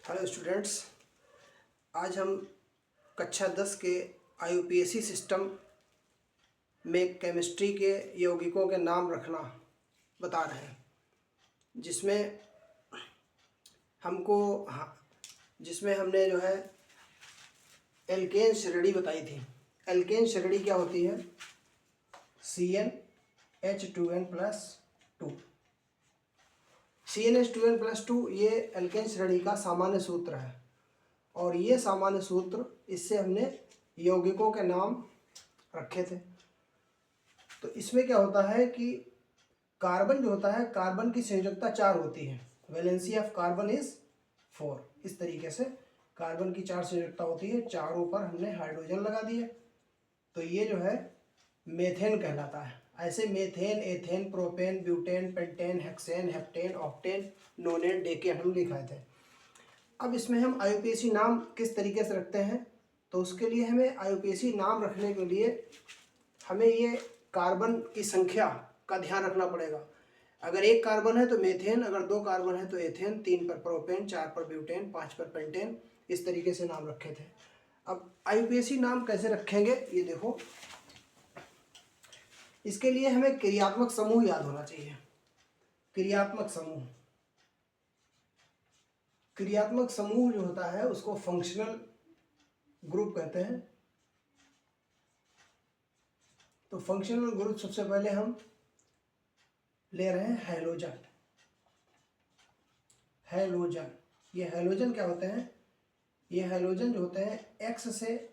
Hello students, आज हम कक्षा 10 के IUPAC सिस्टम में केमिस्ट्री के यौगिकों के नाम रखना बता रहे हैं, जिसमें हमने जो है एल्केन श्रेणी बताई थी। एल्केन श्रेणी क्या होती है? CnH2n+2। CnH2n+2 ये एल्केन श्रेणी का सामान्य सूत्र है, और ये सामान्य सूत्र इससे हमने यौगिकों के नाम रखे थे। तो इसमें क्या होता है कि कार्बन जो होता है, कार्बन की संयोजकता 4 होती है। Valency of carbon is 4। इस तरीके से कार्बन की 4 संयोजकता होती है। चारों पर हमने हाइड्रोजन लगा दिए, तो ये जो है मेथेन कहलाता है। ऐसे methane, ethane, propane, butane, pentane, hexane, heptane, octane, नोनेन, decane हम लिखाए थे। अब इसमें हम IUPAC नाम किस तरीके से रखते हैं, तो उसके लिए हमें IUPAC नाम रखने के लिए हमें ये कार्बन की संख्या का ध्यान रखना पड़ेगा। अगर 1 कार्बन है तो मेथेन, अगर 2 कार्बन है तो एथेन, 3 पर प्रोपेन, 4 पर ब्यूटेन, 5 पर पेंटेन, इस तरीके से नाम रखे थे। अब IUPAC नाम कैसे रखेंगे ये देखो। इसके लिए हमें क्रियात्मक समूह याद होना चाहिए। क्रियात्मक समूह जो होता है उसको फंक्शनल ग्रुप कहते हैं। तो फंक्शनल ग्रुप सबसे पहले हम ले रहे हैं हैलोजन। ये हैलोजन क्या होते हैं? ये हैलोजन जो होते हैं X से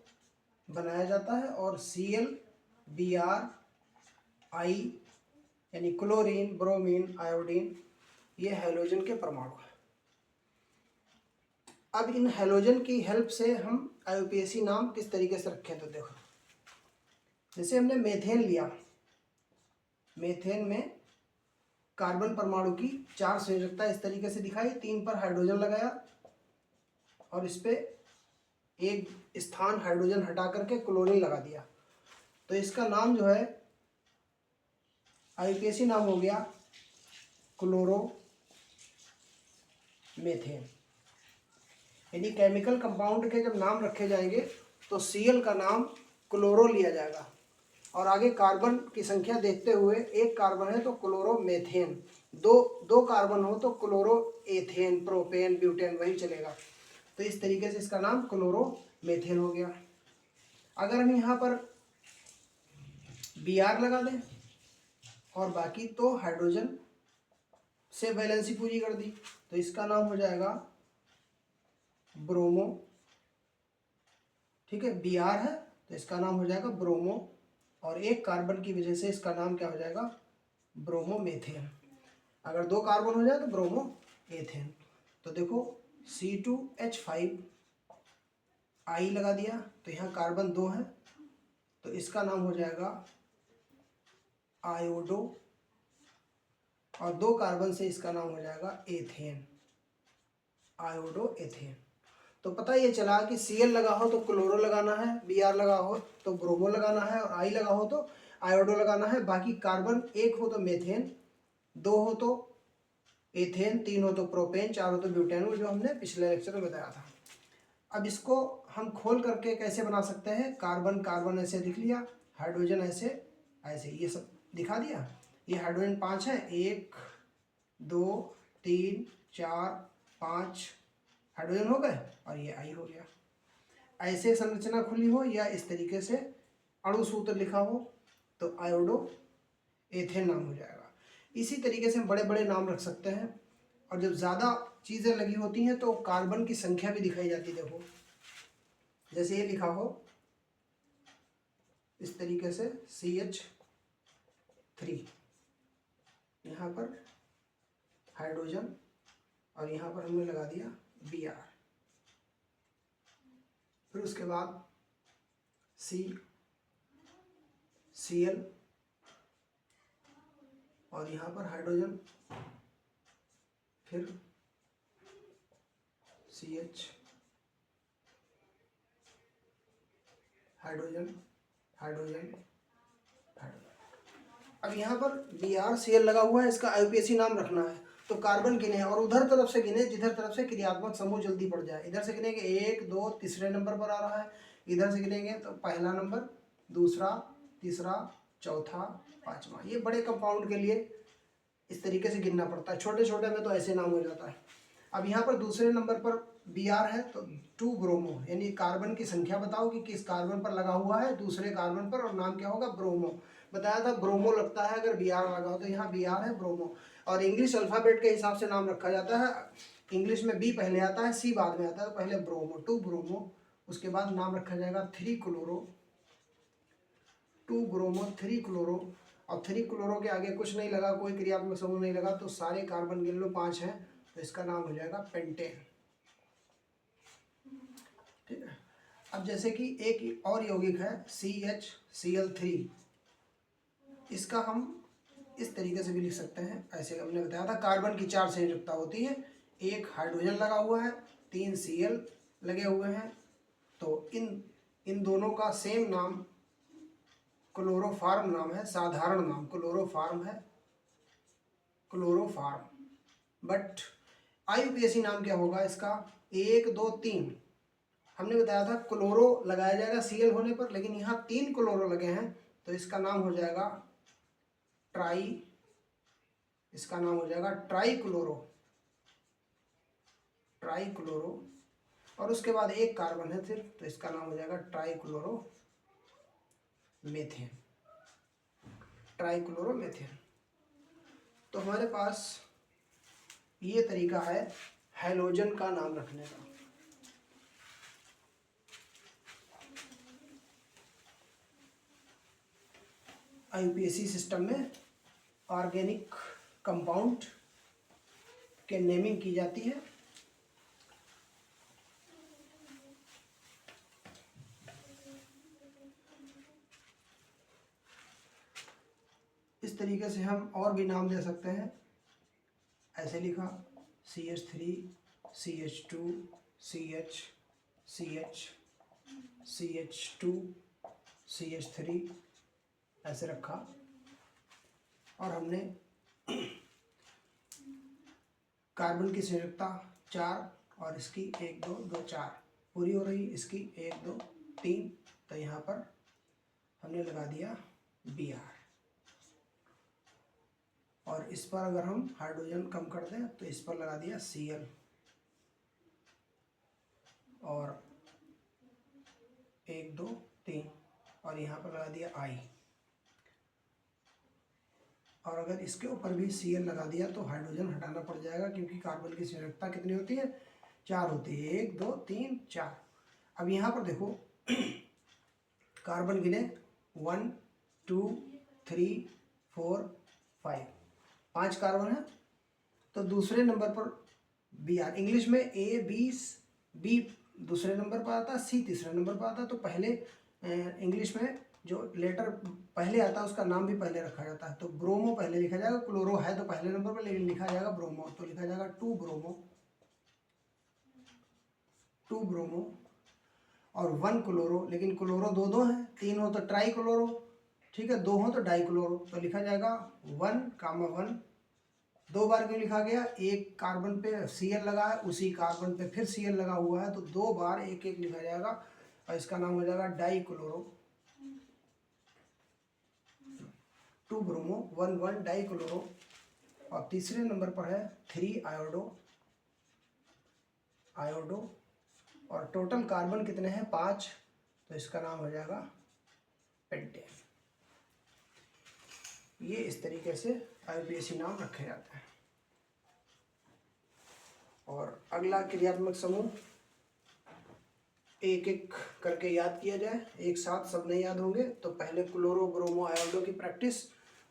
बनाया जाता है, और Cl, Br, I यानी क्लोरीन, ब्रोमीन, आयोडीन, ये हैलोजन के परमाणु हैं। अब इन हैलोजन की हेल्प से हम IUPAC नाम किस तरीके से रखें, तो देखो, जैसे हमने मेथेन लिया। मेथेन में कार्बन परमाणु की 4 संयोजकता इस तरीके से दिखाई। 3 पर हाइड्रोजन लगाया और इस पे एक स्थान हाइड्रोजन हटा करके क्लोरीन लगा दिया। तो इसका नाम जो है IUPAC नाम हो गया क्लोरोमेथेन। यानी केमिकल कंपाउंड के जब नाम रखे जाएंगे तो Cl का नाम क्लोरो लिया जाएगा, और आगे कार्बन की संख्या देखते हुए 1 कार्बन है तो क्लोरोमेथेन, दो कार्बन हो तो क्लोरोएथेन, प्रोपेन, ब्यूटेन, वही चलेगा। तो इस तरीके से इसका नाम क्लोरोमेथेन हो गया। अगर हम यहाँ पर Br लगा दें और बाकी तो हाइड्रोजन से वैलेंसी पूरी कर दी, तो इसका नाम हो जाएगा ब्रोमो। ठीक है, Br है तो इसका नाम हो जाएगा ब्रोमो, और 1 कार्बन की वजह से इसका नाम क्या हो जाएगा? ब्रोमोमेथेन। अगर 2 कार्बन हो जाए तो ब्रोमो एथेन। तो देखो C2H5 I लगा दिया, तो यहाँ कार्बन 2 है तो इसका नाम हो जाएगा आयोडो, और 2 कार्बन से इसका नाम हो जाएगा एथेन, आयोडो एथेन। तो पता ये चला कि Cl लगा हो तो क्लोरो लगाना है, Br लगा हो तो ब्रोमो लगाना है, और I लगा हो तो आयोडो लगाना है। बाकी कार्बन 1 हो तो मेथेन, 2 हो तो एथेन, 3 हो तो प्रोपेन, 4 हो तो ब्यूटेन, जो हमने पिछले लेक्चर में बताया था। अब इसको हम खोल करके कैसे बना सकते हैं? कार्बन ऐसे लिख लिया, हाइड्रोजन ऐसे ये सब दिखा दिया। ये हाइड्रोजन 5 है, 1 2 3 4 5 हाइड्रोजन हो गए, और ये I हो गया। ऐसे संरचना खुली हो या इस तरीके से अणु सूत्र लिखा हो तो आयोडो एथेन नाम हो जाएगा। इसी तरीके से हम बड़े बड़े नाम रख सकते हैं, और जब ज़्यादा चीज़ें लगी होती हैं तो कार्बन की संख्या भी दिखाई जाती है। देखो, जैसे ये लिखा हो इस तरीके से CH3, यहाँ पर हाइड्रोजन, और यहाँ पर हमने लगा दिया Br। फिर उसके बाद Cl, और यहाँ पर हाइड्रोजन, फिर CH, हाइड्रोजन, अब यहाँ पर Br Cl लगा हुआ है, इसका IUPAC नाम रखना है। तो कार्बन गिने और उधर तरफ से गिने जिधर तरफ से क्रियात्मक समूह जल्दी पड़ जाए। इधर से गिनेंगे 1 2 तीसरे नंबर पर आ रहा है, इधर से गिनेंगे तो पहला नंबर, दूसरा, तीसरा, चौथा, पांचवा। ये बड़े कंपाउंड के लिए इस तरीके से गिनना पड़ता है, छोटे छोटे में तो ऐसे नाम हो जाता है। अब यहाँ पर दूसरे नंबर पर Br है तो 2 ब्रोमो, यानी कार्बन की संख्या बताओ कि किस कार्बन पर लगा हुआ है दूसरे कार्बन पर, और नाम क्या होगा, ब्रोमो। बताया था ब्रोमो लगता है अगर Br लगा हो, तो यहाँ Br है, ब्रोमो। और इंग्लिश अल्फ़ाबेट के हिसाब से नाम रखा जाता है। इंग्लिश में B पहले आता है, C बाद में आता है, तो पहले ब्रोमो, 2 ब्रोमो, उसके बाद नाम रखा जाएगा 3 क्लोरो, 2 ब्रोमो 3 क्लोरो। और 3 क्लोरो के आगे कुछ नहीं लगा, कोई क्रियात्मक समूह नहीं लगा, तो सारे कार्बन गिन लो 5 हैं, तो इसका नाम हो जाएगा पेंटेन। ठीक है। अब जैसे कि एक और यौगिक है CHCl3, इसका हम इस तरीके से भी लिख सकते हैं, ऐसे हमने बताया था कार्बन की 4 संयुक्ता होती है, एक हाइड्रोजन लगा हुआ है, 3 Cl लगे हुए हैं, तो इन दोनों का सेम नाम क्लोरोफार्म नाम है, साधारण नाम क्लोरोफार्म है, क्लोरोफार्म। बट IUPAC नाम क्या होगा इसका, 1 2 3। हमने बताया था क्लोरो लगाया जाएगा Cl होने पर, लेकिन यहाँ 3 क्लोरो लगे हैं, तो इसका नाम हो जाएगा ट्राई क्लोरो। और उसके बाद एक कार्बन है सिर्फ, तो इसका नाम हो जाएगा ट्राइक्लोरोमेथेन। तो हमारे पास ये तरीका है हैलोजन का नाम रखने का। IUPAC सिस्टम में ऑर्गेनिक कंपाउंड के नेमिंग की जाती है। इस तरीके से हम और भी नाम दे सकते हैं, ऐसे लिखा CH3 CH2 CH CH CH2 CH3 ऐसे रखा, और हमने कार्बन की संयुक्ता 4 और इसकी 1 2 2 4 पूरी हो रही, इसकी 1 2 3, तो यहाँ पर हमने लगा दिया Br। और इस पर अगर हम हाइड्रोजन कम कर दें तो इस पर लगा दिया Cl, और 1 2 3, और यहाँ पर लगा दिया I। और अगर इसके ऊपर भी Cl लगा दिया तो हाइड्रोजन हटाना पड़ जाएगा, क्योंकि कार्बन की संयुक्ता कितनी होती है, 4 होती है, 1 2 3 4। अब यहाँ पर देखो कार्बन गिने 1 2 3 4 5, 5 कार्बन है, तो दूसरे नंबर पर Br, इंग्लिश में B दूसरे नंबर पर आता है, C तीसरे नंबर पर आता है, तो पहले इंग्लिश में जो लेटर पहले आता है उसका नाम भी पहले रखा जाता है, तो ब्रोमो पहले लिखा जाएगा, क्लोरो है तो पहले नंबर पर, लेकिन लिखा जाएगा ब्रोमो, तो लिखा जाएगा 2 ब्रोमो और 1 क्लोरो, लेकिन क्लोरो 2 2 है, 3 हो तो ट्राई क्लोरो, ठीक है, 2 हो तो डाई क्लोरो, तो लिखा जाएगा 1, 2 बार क्यों लिखा गया, एक कार्बन पे Cl लगा है, उसी कार्बन पे फिर Cl लगा हुआ है, तो 2 बार एक एक लिखा जाएगा, और इसका नाम हो जाएगा die chloro, 2 bromo 1 1 die chloro. और तीसरे नंबर पर है 3 आयोडो, और टोटल कार्बन कितने हैं, 5, तो इसका नाम हो जाएगा पेंटेन। ये इस तरीके से IUPAC नाम रखे जाते हैं। और अगला क्रियात्मक समूह एक एक करके याद किया जाए, एक साथ सब नहीं याद होंगे, तो पहले क्लोरो ब्रोमो आयोडो की प्रैक्टिस,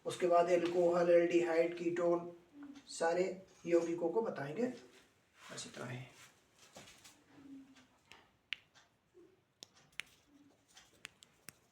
उसके बाद एल्कोहल एल्डिहाइड कीटोन सारे यौगिकों को बताएंगे। बस इतना ही।